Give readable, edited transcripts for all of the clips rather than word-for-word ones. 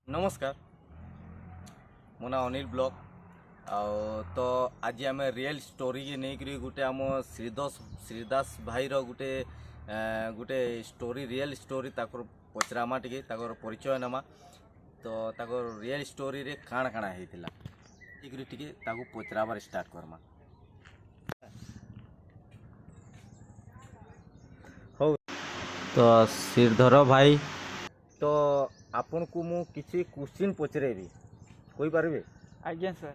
नमस्कार मो ना अनिल ब्लॉक तो आज आम रियल स्टोरी के नहीं गोटे आम श्रीदास भाई गोटे गोटे स्टोरी रियल स्टोरी पचरामा टे परिचय नमा तो रियल स्टोरी रे काण काण होता टे पचराबार स्टार्ट करमा। हो तो श्रीधर भाई तो आपन को मु किसी क्वेश्चन पचरेबी कोई पारबे? आज्ञा सर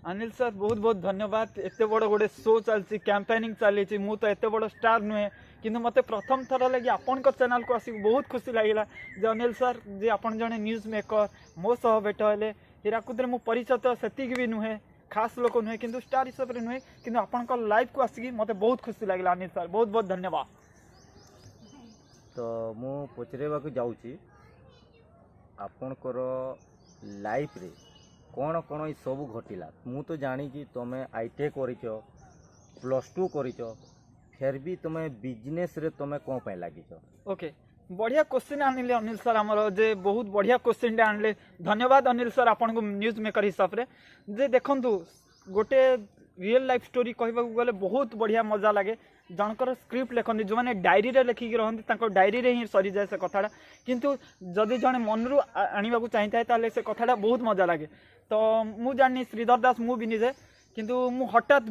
अनिल सर बहुत बहुत धन्यवाद। एत बड़ गोटे शो चलती कैंपेनिंग चली मु तो एत बड़ स्टार नुहे किंतु मते प्रथम थर लगी आपण चैनल को आसिक बहुत खुशी लगिला जे अनिल सर जे आपण जने न्यूज मेकर मो सह भेट हेले हीराकुद मु परिचय तो सेतिक भी नुहे खास लोक नुहे किंतु स्टार हिसाब से नुहे किंतु आपण लाइव को आसिक मते बहुत खुशी लगिला अनिल सर बहुत बहुत धन्यवाद। तो मु पचरेबा को जाउची आपणकर लाइफ रे कौन कौन ये सब घटिला। मु तो जानी कि तुम आईटीआई करिछ +2 करिछ फिर भी तुम बिजनेस रे तुम कौन पे लागिछ? ओके बढ़िया क्वेश्चन आनिले अनिल सर आमर जे बहुत बढ़िया क्वेश्चन आनिले धन्यवाद अनिल सर आपन को न्यूज मेकर हिसाब रे जे देखंतु गोटे रियल लाइफ स्टोरी कहबा गले बहुत बढ़िया मजा लगे। जनकर स्क्रिप्ट लिखती जो मैंने डायरी रे लिखिक रही डायरी रे ही सरी जाए से कथाटा किंतु जदि जड़े मन रू आने को चाहिए ताले से कथाटा बहुत मजा लगे। तो मु जानी श्रीधर दास मु भी निजे किंतु मु हठात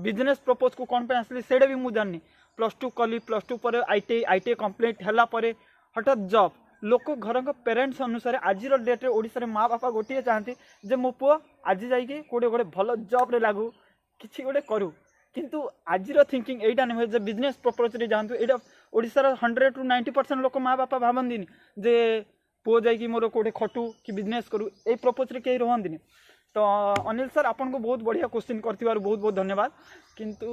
बिजनेस प्रपोज को कौन पे आसली सेटा भी मु जानी +2 कली +2 पर आईटीआई कंप्लीट हैला परे हठात जॉब लोक घर पेरेन्ट्स अनुसार आज डेट रे ओडिसा रे माँ बापा गोटे चाहती जे मो पुआ आज जाइए कोड़े गोटे भल जॉब रे लागू किसी गोटे करू किंतु आजिर थिंकिंग एटा नुहे जे बिजनेस प्रपोज रे जानतु एटा ओडिसा 100 to 90% लोक माँ बापा भावंती जे पुओ जाइए मोर कोटे खटू कि बिजनेस करू ए प्रपोज रे कहीं रहती। तो अनिल सर आपन को बहुत बढ़िया क्वेश्चन करथिबार बहुत बहुत धन्यवाद। किंतु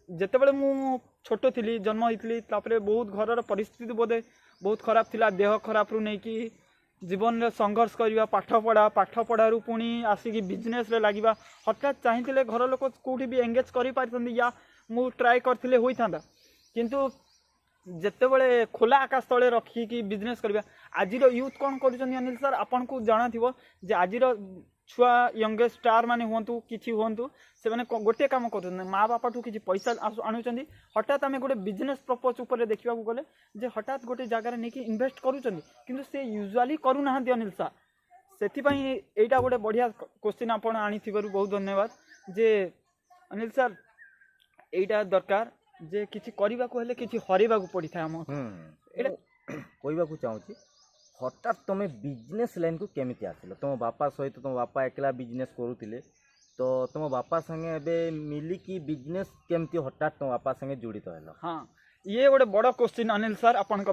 जेतेबेले मु छोट थी जन्म होइतली तापरे बहुत घर परिस्थिति बोधे बहुत खराब थिला देह खराब रु नहीं कि जीवन में संघर्ष करवा पाठ पढ़ारू पुणी आसिक बिजनेस रे लगिबा हठात चाहिए घर लोक कौटी भी एंगेज कर पारि या मु ट्राए करथिले होइथांदा किंतु जेतेबेले खोला आकाश तले रखिकी बिजनेस करवा आजिर यूथ कौन कर अनिल सर आपन को जाना थी जे आजिर छुआ यंगेस्ट स्टार माने हुंतु किछि हुंतु से माने गोटे काम कर माँ बापा ठू किछि पैसा आणुचंदी हठात आम गोटे बिजनेस प्रपोज उपर देखा गले जे हठात गोटे जगार नहीं इन्वेस्ट करूचंदी किंतु से यूजुअली करूना अनिल सर से एटा गोटे बढ़िया क्वेश्चन आपण आनी बहुत धन्यवाद जे अनिल सर एटा दरकार जे किछि करिबा को हेले किछि हरेबा को पड़ी था हम एटा कहबा को चाहूची हठात तुम बिजनेस लाइन को केमिति आसिल? तुम बापा सहित तुम बापा एकला बिजनेस करूतिले तो तुम बापा संगे एबे मिली कि बिजनेस केमिति हठात तुम बापा संगे जोड़ित हेलो? हाँ ये गोटे बड़ क्वेश्चन अनिल सर आपन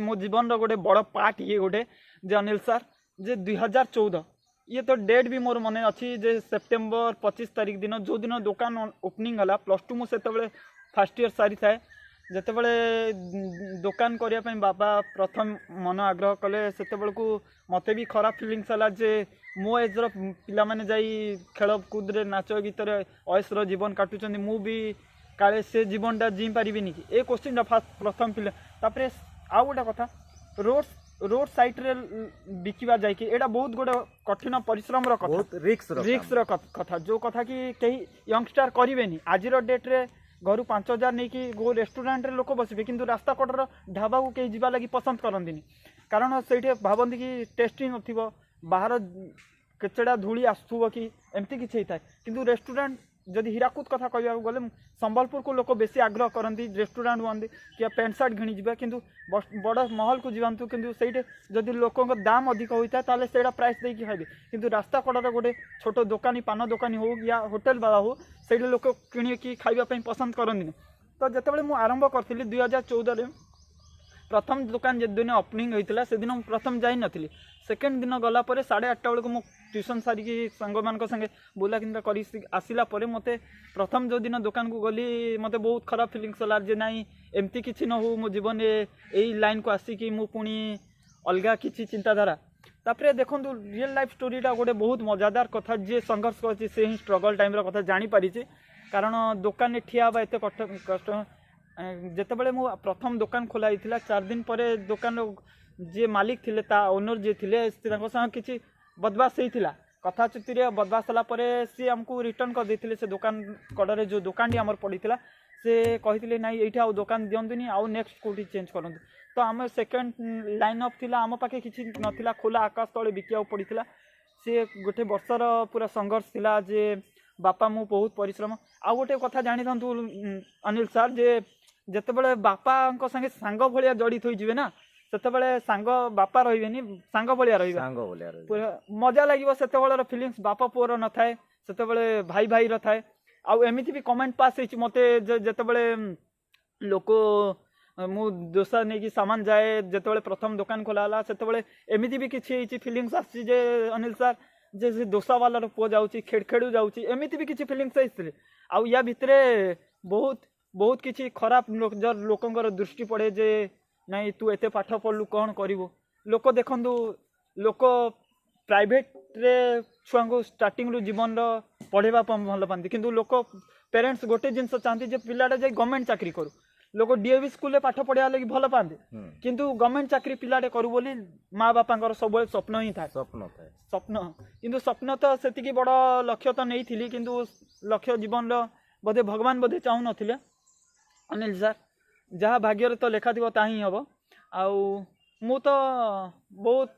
मो जीवन गोटे बड़ पार्ट ये गोटे जे अनिल सर जे 2014 ये तो डेट भी मोर मन अच्छी जे सेप्टेम्बर 25 तारीख दिन जो दिन दुकान ओपनिंग हला +2 मु सेतबेले फर्स्ट ईयर सारी थाए जेतेबेले दुकान करने बाबा प्रथम मन आग्रह कले सेतेबेल को मते भी खराब फीलिंग्स हला जे मो एजर पिला माने जाई खेल कूद रे नाच गीत रे अयसर जीवन काटुचंदी मु भी काले से जीवनटा जी पारिबिनी कि ए क्वेश्चन फास्ट प्रथम पिला तापरे आ गोटा कथा रोड साइड रे बिकिबा जाय कि एटा बहुत गोटे कठिन परिश्रम रो कथा बहुत रिस्क रो कथा जो कथा कि कहीं यंगस्टर करेनि आजिर डेट रे घर 5000 नहीं कि गो रेस्टोरेंट रे लोक बसबे किंतु रास्ता कटर ढाबा को कहीं जीवा लगी पसंद करंदिनी कारण से भावती कि टेस्टी नथिबो बाहर केचड़ा धूली आसुव कि एमती किछि होता है किंतु रेस्टोरेंट जदि हीराकुद कथा कहबा गले संबलपुर को लोक बेसी आग्रह करती रेस्टोरेंट हुआ कि पैंट सार्ट घिणी जाए किंतु बड़ महल को जीवातु किंतु से जदि लोक दाम अधिक होता है से प्राइस देकी खाइबे किंतु रास्ता कड़र गोटे छोट दोकानी पान दोकानी हो या होटेल वाला हो से लोक किणी खाइबा पसंद करती। तो जितेबाला मुझे आरंभ करी 2014 प्रथम दुकान जे दिन ओपनिंग होता से दिन प्रथम जाई नथली सेकेंड दिन गला 8:30 बेलू मु ट्यूशन सारिकी सांग मान संगे बुला किंता कर आसला मते प्रथम जो दिन दुकान को गली मते बहुत खराब फिलिंग्स होला जे नाई एमती किछि न हो मो जीवन एई लाइन को आसिकी मु पुणी अलगा किछि चिंताधारा तापरे देखंतु रियल लाइफ स्टोरीटा गोटे बहुत मजादार कथा जे संघर्ष करछि से ही स्ट्रगल टाइम रो कथा जानी पारिछि कारण दुकान ने ठिया बा एते कष्ट जितेबाला मु प्रथम दुकान खोला 4 दिन पर दुकान जे मालिक थिले ता ओनर जे थिले संग किसी बदमाश होता कथा चुतीरे बदमाश होला सी आमको रिटर्न कर देथिले से दुकान कड़े जो दुकान आमर पड़ा से कही ना ये आउ दुकान दिंतुनि आउ नेक्स्ट कौटी चेंज करते तो आम सेकेंड लाइन अप थिला आम पाखे किसी नाला खोला आकाश तले बिका पड़ा सी गोटे वर्षर पूरा संघर्ष थिला जे बापा मु बहुत परिश्रम आउ गोटे कथा जानी था अनिल सर जे जिते बापा संगे सांग भाया जड़ित हो ना से सांग बापा रही सांग भाया रही पूरा मजा लगे से फिलिंग्स बापा पुअर न थाए से भाई भाई थाए आउ एमती भी कमेंट पास होती मत जिते लोक मु दोसा नहीं कि सामान जाए जिते प्रथम दुकान खोला से एमती भी किसी फिलिंग्स आसी अनिल सर जे दोसा वाला पुओ जाऊँगी खेड़ू जाऊँगी एमती भी किसी फिलिंग्स आसते आउ या भितर बहुत बहुत किसी खराब लोकंर दृष्टि पड़े जे नहीं तू एते पाठ पढ़लु कौन करू लोक देखु लोक प्राइवेट रे छुआ को स्टार्टिंग रू जीवन पढ़ेवा भल पाती किंतु लोक पेरेंट्स गोटे जिन चाहती जे पिलाटा जाए गवर्नमेंट चाकरी करू लोक डीएवी स्कूल पाठ पढ़ा लगे भल पाते किंतु गवर्नमेंट चाकरी पिलाटे करू बोली माँ बापा सब स्वप्न ही था स्वप्न किंतु स्वप्न तो से बड़ लक्ष्य तो नहीं थी किंतु लक्ष्य जीवन बोधे भगवान बोधे चाहू नथिले अनिल सर जहाँ भाग्य तो लिखा थी ता ही हम आउ मु तो बहुत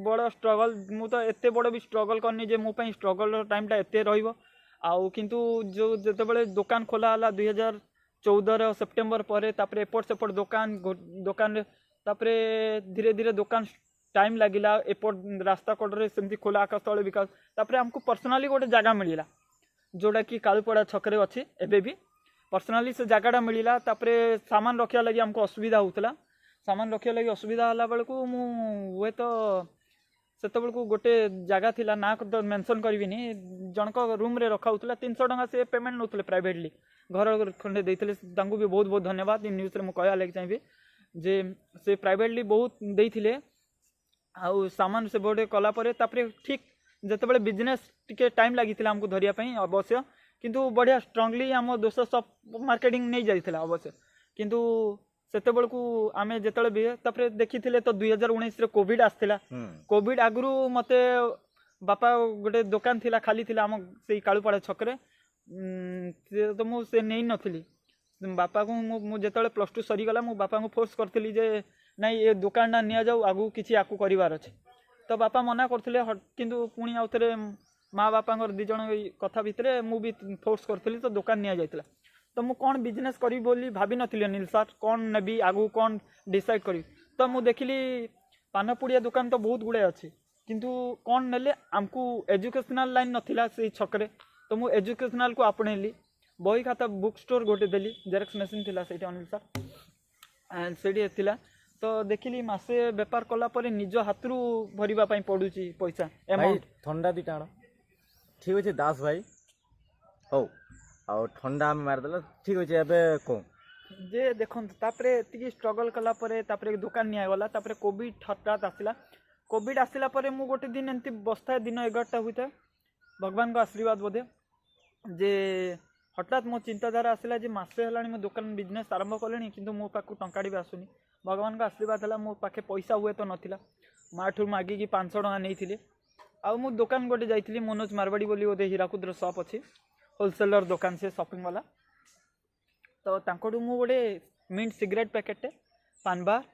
बड़ स्ट्रगल मु तो एते बड़ भी स्ट्रगल करनी जे मो पई स्ट्रगल टाइम टा एते रहिबो आउ किंतु जो जेतेबेले दुकान खोला हला 2014 सेप्टेम्बर पर तापरे एपट सेपट दुकान तापरे धीरे धीरे दुकान टाइम लगिला एपट रास्ता कड़े सेमती खोला आकाश तले विकास तापरे हमको पर्सनाली गोटे जगह मिलला जोड़ा कि कालुपड़ा छकरे अच्छी एबे भी पर्सनाली से जगहटा मिलला तापरे सामान रखा लगी हमको असुविधा होता सामान रखा लगी असुविधा होला बेलू मुझे तो से गोटे जगह थिला ना तो मेंशन करिविनी जनक रूम रे रखा होता 300 टंका से पेमेंट नौते प्राइवेटली घर खंडे देते भी बहुत बहुत धन्यवाद इन न्यूज़ में कहया लगे चाहिए जे से प्राइवेटली बहुत देते आउ सामान से बोर्डे कलापर ठीक जिते बिजनेस टिके टाइम लगी आमको धरिया अवश्य किंतु बढ़िया स्ट्रांगली आम दोष सब मार्केटिंग नहीं जाइए अवश्य किंतु सेते बेलू आम जिते देखी तो 2019 कोविड आसला कोविड आगु मत बापा गोटे दुकान थिला खाली थिला आम से कालुपड़ा छकरे तो मुझे नहीं नथी बापा को मुझे +2 सरीगला मु बापा को फोर्स करी जे नहीं ये दुकान ना नि जाऊ आगु किसी आकु करार अच्छे तो बापा मना करते किंतु पुणी आउ थे माँ बापा दिज कथा भितर मु भी फोर्स करी तो दुकान नि जाइला तो मु कौन बिजनेस करी बोली भाभी नथिली अनिल सर कौन नेबी आगु कौन डिसाइड करी तो मु देखिली पानपुड़िया दुकान तो बहुत गुड़े अच्छी किंतु कौन नेले आमको एजुकेशनल लाइन नथिला से छकरे तो मु एजुकेशनल को आपणेली बही खाता बुक स्टोर गोटे देली जेरक्स मशीन थिला सेठी अनिल सर सेठी थिला तो देखिली मासे बेपार कला परे निज हाथरू भरिबा पई पडुची पैसा अमाउंट ठंडा दी टाण ठीक अच्छे दास भाई हो आ ठंडा आम मारदेला ठीक अच्छे एबे को जे देखो तापरे एतिकी स्ट्रगल कला परे तापरे दुकान निया गला तापरे कोविड हठात आसिला कोविड आसिला परे मु गोटे दिन एंती बस्ता दिन 11टा हुई भगवान को आशीर्वाद बोधे जे हठात मो चिंताधारा आसिला जे मासे हलाणी मो दुकान बिजनेस आरंभ कलेनी किंतु मो पाखु टंकाडी भी आसुनी भगवान का आशीर्वाद है मो पाखे पैसा हुए तो नथिला माँ ठूर मागिकी 500 टंका नहीं आ मु दुकान गोटे जाइली मनोज मारवाड़ी बोली गोटे हीराकुद्र शॉप अच्छी होलसेलर दुकान से शॉपिंग वाला तो तांकोडू मु गोटे मिंट सिगरेट पैकेट पान बार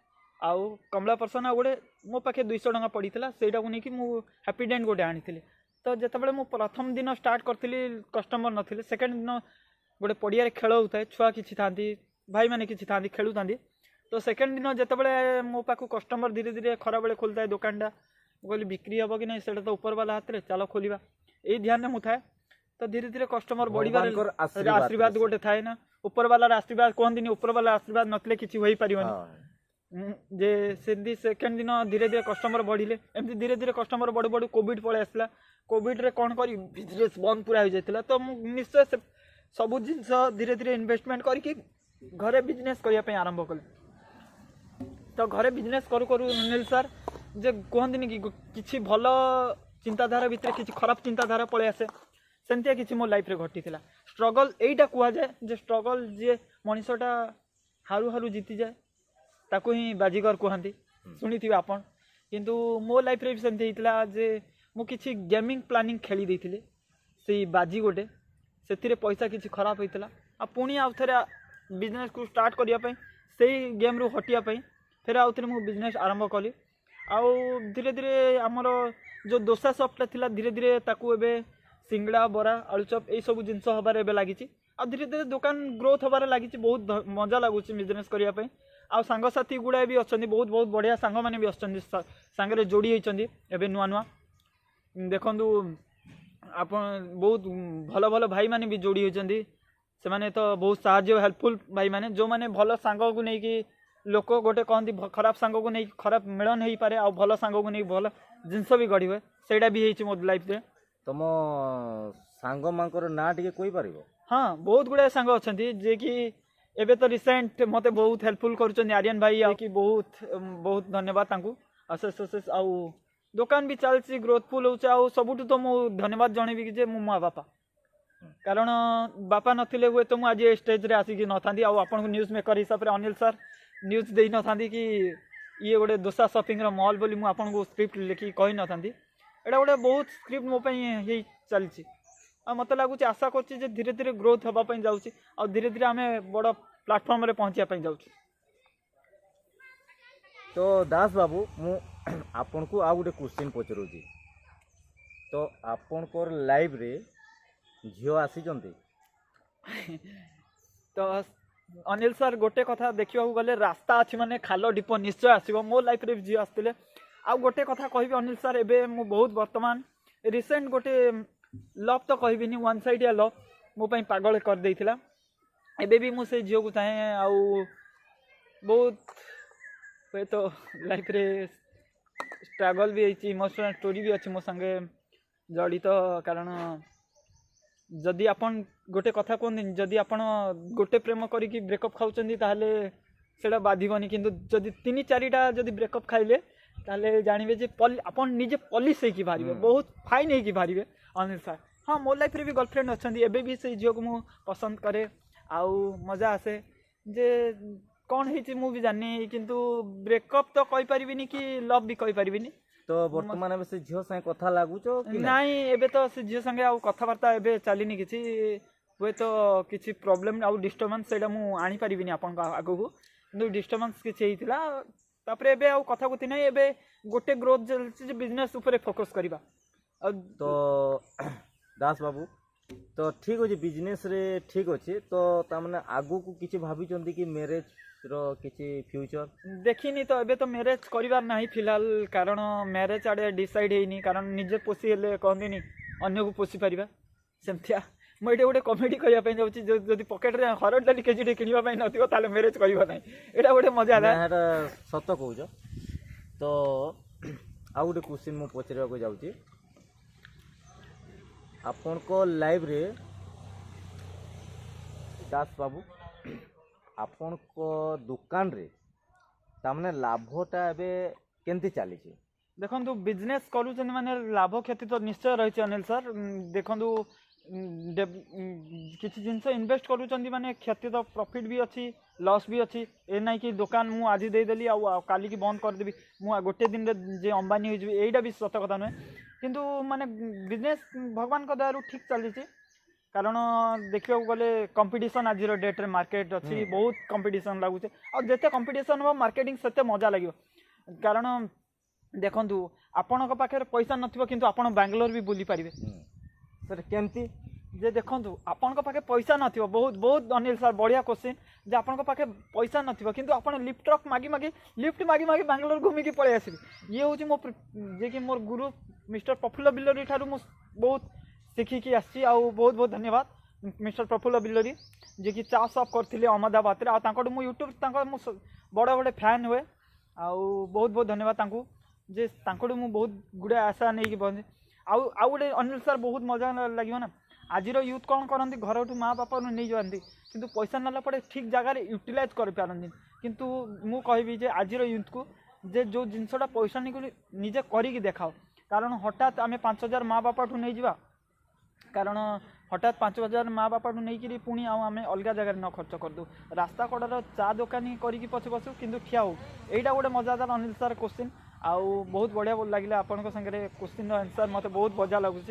आउ कमला पर्सन आ गोटे मो पाखे 200 टंका पड़ीला सेटा को नहीं मु हैप्पी डेंट गोटे आनी तो जितेबाला मु प्रथम दिन स्टार्ट करी कस्टमर नथिले सेकेंड दिन गोटे पड़िया खेल होता है छुआ किसी था भाई मैंने किसी था खेलु था तो सेकेंड दिन जितेबाला मो पाखु कस्टमर धीरे धीरे खरा बेले खोलता है दुकानटा कहली बिक्री हम कि नहीं से तो ऊपर वाला हाथ में चलो खोलिबा यही ध्यान में मुझे तो धीरे धीरे कस्टमर बढ़िबार आशीर्वाद गोटे थाए ना ऊपर वाला आशीर्वाद कहती ऊपर वाला आशीर्वाद नथले किसी हो पारिबनी जे से सेकेंड दिन धीरे धीरे कस्टमर बढ़िले एमती धीरे धीरे कस्टमर बढ़ बढ़ कोविड पड़े आसला कोविड रे कौन करी बिजनेस बंद पूरा हो जाता तो निश्चय सब जिनस धीरे धीरे इन्वेस्टमेंट करके घरे बिजनेस करने आरंभ कले तो घरे बिजनेस करू करू अनिल सर जे कहती कि किसी भल चिंताधारा भितर किसी खराब चिंताधारा पलि आसे सेमतिया किसी मो लाइफ रे घटी स्ट्रगल यहीटा कह जाए जे स्ट्रगल जे मनीषटा हारू हारू जीति जाए ताकू ही बाजीगर कहती ଶୁଣିଥିବେ ଆପଣ। କିନ୍ତୁ ମୋ ଲାଇଫରେ ବି ସେମିତି ହେଇଥିଲା ଯେ ମୁଁ କିଛି ଗେମିଂ ପ୍ଲାନିଂ ଖେଳି ଦେଇଥିଲି ସେଇ ବାଜି ଗୋଟେ, ସେଥିରେ ପଇସା କିଛି ଖରାପ ହେଇଥିଲା। ଆଉ ପୁଣି ଆଉ ଥରେ ବିଜନେସକୁ ଷ୍ଟାର୍ଟ କରିବା ପାଇଁ ସେଇ ଗେମ୍ରୁ ହଟିବା ପାଇଁ ଫେରେ ଆଉ ଥରେ ମୁଁ ବିଜନେସ୍ ଆରମ୍ଭ କଲି। ଆଉ ଧୀରେ ଧୀରେ ଆମର ଯେଉଁ ଦୋସା ସପ୍ଟା ଥିଲା ଧୀରେ ଧୀରେ ତାକୁ ଏବେ ସିଙ୍ଗଡ଼ା ବରା ଆଳୁଚପ୍ ଏଇସବୁ ଜିନିଷ ହେବାରେ ଏବେ ଲାଗିଛି। ଆଉ ଧୀରେ ଧୀରେ ଦୋକାନ ଗ୍ରୋଥ୍ ହେବାରେ ଲାଗିଛି। ବହୁତ ମଜା ଲାଗୁଛି ବିଜନେସ୍ କରିବା ପାଇଁ। ଆଉ ସାଙ୍ଗସାଥି ଗୁଡ଼ାଏ ବି ଅଛନ୍ତି, ବହୁତ ବହୁତ ବଢ଼ିଆ ସାଙ୍ଗମାନେ ବି ଅଛନ୍ତି ସାଙ୍ଗରେ ଯୋଡ଼ି ହେଇଛନ୍ତି ଏବେ ନୂଆ ନୂଆ। ଦେଖନ୍ତୁ ଆପଣ ବହୁତ ଭଲ ଭଲ ଭାଇମାନେ ବି ଯୋଡ଼ି ହୋଇଛନ୍ତି। ସେମାନେ ତ ବହୁତ ସାହାଯ୍ୟ ହେଲ୍ପଫୁଲ୍ ଭାଇମାନେ, ଯେଉଁମାନେ ଭଲ ସାଙ୍ଗକୁ ନେଇକି ଲୋକ ଗୋଟେ କହନ୍ତି ଖରାପ ସାଙ୍ଗକୁ ନେଇକି ଖରାପ ମିଳନ ହେଇପାରେ, ଆଉ ଭଲ ସାଙ୍ଗକୁ ନେଇକି ଭଲ ଜିନିଷ ବି ଗଢ଼ି ହୁଏ। ସେଇଟା ବି ହେଇଛି ମୋ ଲାଇଫ୍ରେ। ତମ ସାଙ୍ଗମାନଙ୍କର ନାଁ ଟିକେ କହିପାରିବ? ହଁ, ବହୁତ ଗୁଡ଼ାଏ ସାଙ୍ଗ ଅଛନ୍ତି ଯିଏକି ଏବେ ତ ରିସେଣ୍ଟ ମୋତେ ବହୁତ ହେଲ୍ପଫୁଲ୍ କରୁଛନ୍ତି। ଆର୍ୟନ ଭାଇ ଆଉ କି ବହୁତ ବହୁତ ଧନ୍ୟବାଦ ତାଙ୍କୁ ଅଶେଷ ଅଶେଷ। ଆଉ ଦୋକାନ ବି ଚାଲିଛି, ଗ୍ରୋଥଫୁଲ୍ ହେଉଛି। ଆଉ ସବୁଠୁ ତ ମୁଁ ଧନ୍ୟବାଦ ଜଣେଇବି କି ଯେ ମୋ ମା ବାପା, କାରଣ ବାପା ନଥିଲେ ହୁଏତ ମୁଁ ଆଜି ଏ ଷ୍ଟେଜ୍ରେ ଆସିକି ନଥାନ୍ତି। ଆଉ ଆପଣଙ୍କୁ ନ୍ୟୁଜ୍ ମେକର ହିସାବରେ ଅନିଲ ସାର୍ ନ୍ୟୁଜ୍ ଦେଇନଥାନ୍ତି କି ଇଏ ଗୋଟେ ଦୋସା ସପିଂର ମଲ୍ ବୋଲି ମୁଁ ଆପଣଙ୍କୁ ସ୍କ୍ରିପ୍ଟ ଲେଖିକି କହିନଥାନ୍ତି। ଏଇଟା ଗୋଟେ ବହୁତ ସ୍କ୍ରିପ୍ଟ ମୋ ପାଇଁ ହେଇ ଚାଲିଛି। ଆଉ ମୋତେ ଲାଗୁଛି, ଆଶା କରୁଛି ଯେ ଧୀରେ ଧୀରେ ଗ୍ରୋଥ୍ ହେବା ପାଇଁ ଯାଉଛି। ଆଉ ଧୀରେ ଧୀରେ ଆମେ ବଡ଼ ପ୍ଲାଟଫର୍ମରେ ପହଞ୍ଚିବା ପାଇଁ ଯାଉଛୁ। ତ ଦାସ ବାବୁ, ମୁଁ ଆପଣଙ୍କୁ ଆଉ ଗୋଟେ କ୍ୱେଶ୍ଚିନ୍ ପଚାରୁଛି। ତ ଆପଣଙ୍କର ଲାଇଫ୍ରେ ଝିଅ ଆସିଛନ୍ତି? ତ ଅନିଲ ସାର୍, ଗୋଟେ କଥା ଦେଖିବାକୁ ଗଲେ ରାସ୍ତା ଅଛି ମାନେ ଖାଲ ଢିପ ନିଶ୍ଚୟ ଆସିବ। ମୋ ଲାଇଫ୍ରେ ବି ଝିଅ ଆସିଥିଲେ। ଆଉ ଗୋଟେ କଥା କହିବି ଅନିଲ ସାର୍, ଏବେ ମୁଁ ବହୁତ ବର୍ତ୍ତମାନ ରିସେଣ୍ଟ ଗୋଟେ ଲଭ୍ ତ କହିବିନି, ୱାନ୍ ସାଇଡ଼ିଆ ଲଭ୍ ମୋ ପାଇଁ ପାଗଳ କରିଦେଇଥିଲା। ଏବେ ବି ମୁଁ ସେଇ ଝିଅକୁ ଚାହେଁ। ଆଉ ବହୁତ ହୁଏତ ଲାଇଫ୍ରେ ଷ୍ଟ୍ରଗଲ୍ ବି ହେଇଛି, ଇମୋସନାଲ୍ ଷ୍ଟୋରି ବି ଅଛି ମୋ ସାଙ୍ଗେ ଜଡ଼ିତ। କାରଣ ଯଦି ଆପଣ ଗୋଟେ କଥା କୁହନ୍ତିନି, ଯଦି ଆପଣ ଗୋଟେ ପ୍ରେମ କରିକି ବ୍ରେକଅପ୍ ଖାଉଛନ୍ତି ତାହେଲେ ସେଇଟା ବାଧିବନି। କିନ୍ତୁ ଯଦି 3-4ଟା ଯଦି ବ୍ରେକଅପ୍ ଖାଇଲେ ତାହେଲେ ଜାଣିବେ ଯେ ଆପଣ ନିଜେ ପଲିସ୍ ହେଇକି ବାହାରିବେ, ବହୁତ ଫାଇନ୍ ହେଇକି ବାହାରିବେ। ଅନିଲ ସାର୍, ହଁ, ମୋ ଲାଇଫ୍ରେ ବି ଗର୍ଲଫ୍ରେଣ୍ଡ ଅଛନ୍ତି। ଏବେ ବି ସେଇ ଝିଅକୁ ମୁଁ ପସନ୍ଦ କରେ। ଆଉ ମଜା ଆସେ ଯେ କ'ଣ ହେଇଛି ମୁଁ ବି ଜାଣିନି। କିନ୍ତୁ ବ୍ରେକଅପ୍ ତ କହିପାରିବିନି କି ଲଭ୍ ବି କହିପାରିବିନି। ତ ବର୍ତ୍ତମାନ ଏବେ ସେ ଝିଅ ସାଙ୍ଗେ କଥା ଲାଗୁଛ କି ନାଇଁ? ଏବେ ତ ସେ ଝିଅ ସାଙ୍ଗେ ଆଉ କଥାବାର୍ତ୍ତା ଏବେ ଚାଲିନି କିଛି। ହୁଏତ କିଛି ପ୍ରୋବ୍ଲେମ୍ ଆଉ ଡିଷ୍ଟର୍ବାନ୍ସ ସେଇଟା ମୁଁ ଆଣିପାରିବିନି ଆପଣଙ୍କ ଆଗକୁ। କିନ୍ତୁ ଡିଷ୍ଟର୍ବାନ୍ସ କିଛି ହେଇଥିଲା। ତାପରେ ଏବେ ଆଉ କଥାକୁତି ନାହିଁ। ଏବେ ଗୋଟେ ଗ୍ରୋଥ୍ ଚାଲିଛି ଯେ ବିଜନେସ୍ ଉପରେ ଫୋକସ୍ କରିବା। ଆଉ ତ ଦାସ ବାବୁ, ତ ଠିକ୍ ଅଛି, ବିଜନେସ୍ରେ ଠିକ୍ ଅଛି। ତ ତାମାନେ ଆଗକୁ କିଛି ଭାବିଛନ୍ତି କି ମ୍ୟାରେଜ୍ର କିଛି ଫ୍ୟୁଚର୍? ଦେଖିନି ତ, ଏବେ ତ ମ୍ୟାରେଜ୍ କରିବାର ନାହିଁ ଫିଲହାଲ। କାରଣ ମ୍ୟାରେଜ୍ ଆଡ଼େ ଡିସାଇଡ଼୍ ହେଇନି। କାରଣ ନିଜେ ପୋଷି ହେଲେ କହନ୍ତିନି ଅନ୍ୟକୁ ପୋଷି ପାରିବା, ସେମିତିଆ। ମୁଁ ଏଇଠି ଗୋଟେ କମେଡ଼ି କରିବା ପାଇଁ ଯାଉଛି, ଯଦି ପକେଟ୍ରେ ହରଡ଼ ଡାଲି କେଜିଟେ କିଣିବା ପାଇଁ ନଥିବ ତାହେଲେ ମ୍ୟାରେଜ୍ କରିବା ନାହିଁ। ଏଇଟା ଗୋଟେ ମଜା ହେଲା। ଏଇଟା ସତ କହୁଛ। ତ ଆଉ ଗୋଟେ କ୍ୱେଶ୍ଚିନ୍ ମୁଁ ପଚାରିବାକୁ ଯାଉଛି। ଆପଣଙ୍କ ଲାଇଫ୍ରେ ଦାସ ବାବୁ, ଆପଣଙ୍କ ଦୋକାନରେ ତାମାନେ ଲାଭଟା ଏବେ କେମିତି ଚାଲିଛି? ଦେଖନ୍ତୁ, ବିଜନେସ୍ କରୁଛନ୍ତି ମାନେ ଲାଭ କ୍ଷତି ତ ନିଶ୍ଚୟ ରହିଛି ଅନିଲ ସାର୍। ଦେଖନ୍ତୁ, କିଛି ଜିନିଷ ଇନଭେଷ୍ଟ କରୁଛନ୍ତି ମାନେ କ୍ଷତି ତ, ପ୍ରଫିଟ୍ ବି ଅଛି, ଲସ୍ ବି ଅଛି। ଏ ନାହିଁ କି ଦୋକାନ ମୁଁ ଆଜି ଦେଇଦେଲି ଆଉ କାଲିକି ବନ୍ଦ କରିଦେବି, ମୁଁ ଗୋଟେ ଦିନରେ ଯେ ଅମ୍ବାନୀ ହେଇଯିବି, ଏଇଟା ବି ସତ କଥା ନୁହେଁ। କିନ୍ତୁ ମାନେ ବିଜନେସ୍ ଭଗବାନଙ୍କ ଦୟାରୁ ଠିକ୍ ଚାଲିଛି। କାରଣ ଦେଖିବାକୁ ଗଲେ କମ୍ପିଟିସନ୍ ଆଜିର ଡେଟ୍ରେ ମାର୍କେଟ୍ ଅଛି, ବହୁତ କମ୍ପିଟିସନ୍ ଲାଗୁଛି। ଆଉ ଯେତେ କମ୍ପିଟିସନ୍ ହେବ ମାର୍କେଟିଂ ସେତେ ମଜା ଲାଗିବ। କାରଣ ଦେଖନ୍ତୁ, ଆପଣଙ୍କ ପାଖରେ ପଇସା ନଥିବ କିନ୍ତୁ ଆପଣ ବାଙ୍ଗାଲୋର ବି ବୁଲି ପାରିବେ। ସେଟା କେମିତି? ଯେ ଦେଖନ୍ତୁ, ଆପଣଙ୍କ ପାଖେ ପଇସା ନଥିବ, ବହୁତ ବହୁତ ଅନିଲ ସାର୍ ବଢ଼ିଆ କ୍ୱେଶ୍ଚିନ୍। ଯେ ଆପଣଙ୍କ ପାଖେ ପଇସା ନଥିବ କିନ୍ତୁ ଆପଣ ଲିଫ୍ଟ ଟ୍ରକ୍ ମାଗି ମାଗି ବାଙ୍ଗାଲୋର ଘୁମିକି ପଳେଇ ଆସିବେ। ଇଏ ହେଉଛି ମୋ ଯିଏକି ମୋର ଗୁରୁ ମିଷ୍ଟର ପ୍ରଫୁଲ୍ଲ ବିଲ୍ଲରୀ ଠାରୁ ମୁଁ ବହୁତ ଶିଖିକି ଆସିଛି। ଆଉ ବହୁତ ବହୁତ ଧନ୍ୟବାଦ ମିଷ୍ଟର ପ୍ରଫୁଲ୍ଲ ବିଲ୍ଲରୀ, ଯିଏକି ଚା ସପ୍ କରିଥିଲେ ଅହମ୍ମଦାବାଦରେ। ଆଉ ତାଙ୍କଠୁ ମୁଁ ୟୁଟ୍ୟୁବ୍ ମୁଁ ବଡ଼ ଗୋଟେ ଫ୍ୟାନ୍ ହୁଏ। ଆଉ ବହୁତ ବହୁତ ଧନ୍ୟବାଦ ତାଙ୍କୁ, ଯେ ତାଙ୍କଠୁ ମୁଁ ବହୁତ ଗୁଡ଼ାଏ ଆଶା ନେଇକି ବଞ୍ଚେ। ଆଉ ଗୋଟେ ଅନିଲ ସାର୍, ବହୁତ ମଜା ଲାଗିବ ନା। ଆଜିର ୟୁଥ୍ କ'ଣ କରନ୍ତି, ଘରଠୁ ମା ବାପାରୁ ନେଇଯାଆନ୍ତି କିନ୍ତୁ ପଇସା ନେଲା ପରେ ଠିକ୍ ଜାଗାରେ ୟୁଟିଲାଇଜ୍ କରିପାରନ୍ତି। କିନ୍ତୁ ମୁଁ କହିବି ଯେ ଆଜିର ୟୁଥ୍କୁ ଯେ ଯେଉଁ ଜିନିଷଟା ପଇସା ନେଇକି ନିଜେ କରିକି ଦେଖାଅ। କାରଣ ହଠାତ୍ ଆମେ 5,000 ମା ବାପାଠୁ ନେଇଯିବା, କାରଣ हठात 5,000 माँ बापा नहीं पुणी आम अलग जगह न खर्च करदू रास्ता कड़ार चा दुकानी करके पछे पछू कि ठिया हो यहीटा गोटे मजादार अनिल सर क्वेश्चन आउ बहुत बढ़िया लगे आपण सागर क्वेश्चन आंसर मत बहुत मजा लगुच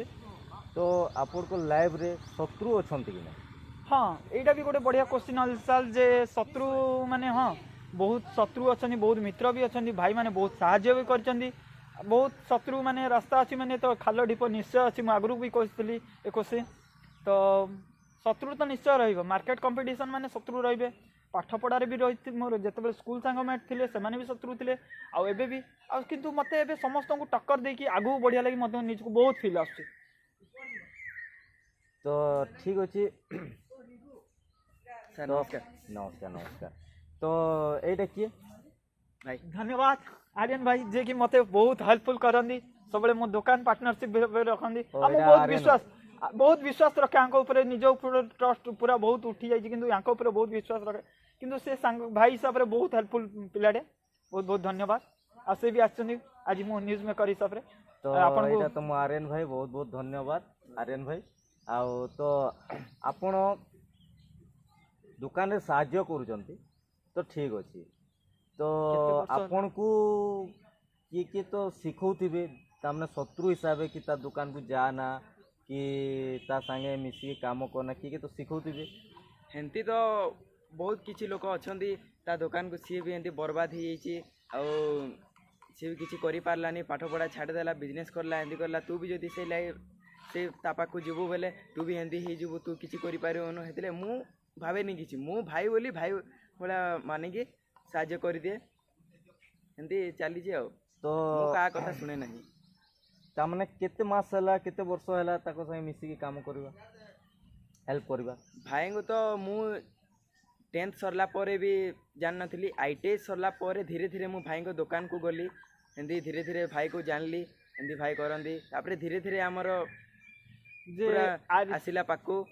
तो आपन लाइफ रे शत्रु अछंती कि ना हाँ यहाँ भी गोटे बढ़िया क्वेश्चन अनिल सर जे शत्रु माने हाँ बहुत शत्रु अच्छा बहुत मित्र भी अच्छा भाई माने बहुत साहाय्य भी कर बहुत शत्रु माने रास्ता अच्छी माने तो खाल ढीप निश्चय अच्छी आगु भी कहती ए क्वेश्चन तो शत्रु तो निश्चय रही मार्केट कंपटीशन माने शत्रु रे पाठ पढ़ार भी रही मोर जिते स्कूल सांगमेट थे से भी शत्रु थे आबे भी किंतु मत ए समस्त को टक्कर देकी आगू बढ़िया लगी मत निजको बहुत फिल आस तो ठीक अच्छे सर नमस्कार नमस्कार नमस्कार तो एटा किए भाई धन्यवाद आर्यन भाई जे कि मते बहुत हेल्पफुल करंदी सबले मो दुकान पार्टनरशिप रखंदी हम बहुत विश्वास रखे यांको ऊपर निज ऊपर ट्रस्ट पूरा बहुत उठी जाई किंतु यांको ऊपर बहुत विश्वास रखे किंतु से भाई हिसाब रे बहुत हेल्पफुल पिलाडे बहुत बहुत धन्यवाद आ से भी आछनी आज मो न्यूज मेकर हिसाब रे तो एटा तो मो आर्यन भाई बहुत बहुत धन्यवाद आर्यन भाई आउ तो आपण दुकान रे साहाय्य करूचंती तो ठीक अच्छे तो आपण को किए तो शिखौथिबे तामने शत्रु हिसाब कि ता दुकान को जाना कि ता संगे मिसी काम करना किए तो शिखौथिबे हेंती तो बहुत किसी लोक अछंती ता दुकान को सी भी एंती बर्बाद ही जाइए सी भी किसी करि पारलानी पाठ पढ़ा छाड़ देला बिजनेस करला एंती करला तू भी जदी से लाइफ से ता पाखु जीवु बेले तू भी एंती ही जीवु तू किसी करि पारिबनो हेतले मु भावे नहीं किसी मु भाई बोली भाई भला मानिकी साहाय्य कर दिए एंती चली आ तो का कथा शुणे नहीं तामने केते मास हला केते वर्ष हला ताको संगे मिसी काम करबा हेल्प करबा भाई को तो मु 10th सरला परे भी जान नथली ITI सरला परे धीरे धीरे मु भाई को दुकान को गली एंती धीरे धीरे भाई को जानली एंती भाई करंदी तापरे धीरे धीरे हमर पूरा आसिला पाकू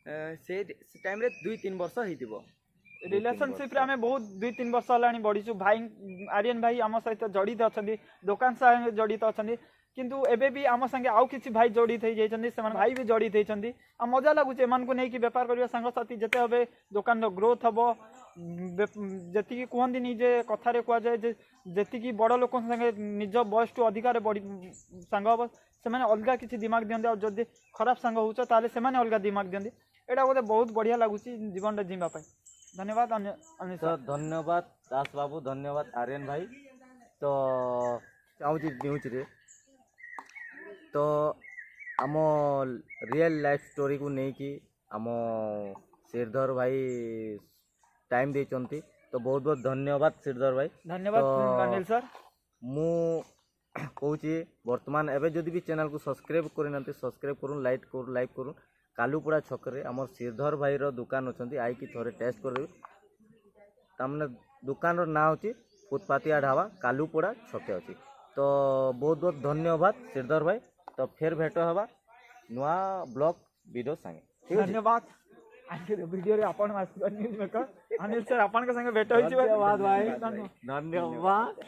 से टाइम रे 2-3 वर्ष हेतिबो रिलेशनशिप रे हमें बहुत 2-3 वर्ष हलानी बढ़ीचु भाई आर्यन भाई आम सहित जड़ित अच्छा दुकान संगे जड़ित अच्छा किंतु एबे भी आम संगे आउ किसी भाई जड़ित हो जाइछन्ती से भाई भी जड़ित होइछन्ती आ मजा लागुचे एमान को नहीं कि व्यापार करबा संग साथी जते हबे दुकान रो ग्रोथ हबो जति कहती नहीं जे कथा रे कह जाए जे जति बड़ लोक संगे निज बयस टू अधिकार बड़ी सांग हम से अलग किसी दिमाग दिखते और जब खराब सांग हो से अलग दिमाग दिखते यहाँ गोटे बहुत बढ़िया लगुच जीवन जीवाई धन्यवाद अनिल तो धन्यवाद दास बाबू धन्यवाद आर्यन भाई तो चाहूँ न्यूज रे तो आम रियल लाइफ स्टोरी को नहीं कि आम श्रीधर भाई टाइम देचंती तो बहुत बहुत धन्यवाद श्रीधर भाई धन्यवाद अनिल सर मु कहूँ बर्तमान एवं जदि भी चैनल को सब्सक्राइब करना सब्सक्राइब करूँ लाइक करूँ कालुपड़ा छकरे आम श्रीधर भाई दुकान अच्छी आई कि थोड़े टेस्ट कर तमने दुकान ना होची फुटपातिया ढाबा कालुपड़ा छके अच्छी तो बहुत बहुत धन्यवाद श्रीधर भाई तो फिर भेट हवा नुआ ब्लॉग वीडियो संगे धन्यवाद वीडियो रे आपण न्यूज मेकर अनिल सर आपण के संगे भेट होइछि धन्यवाद भाई धन्यवाद।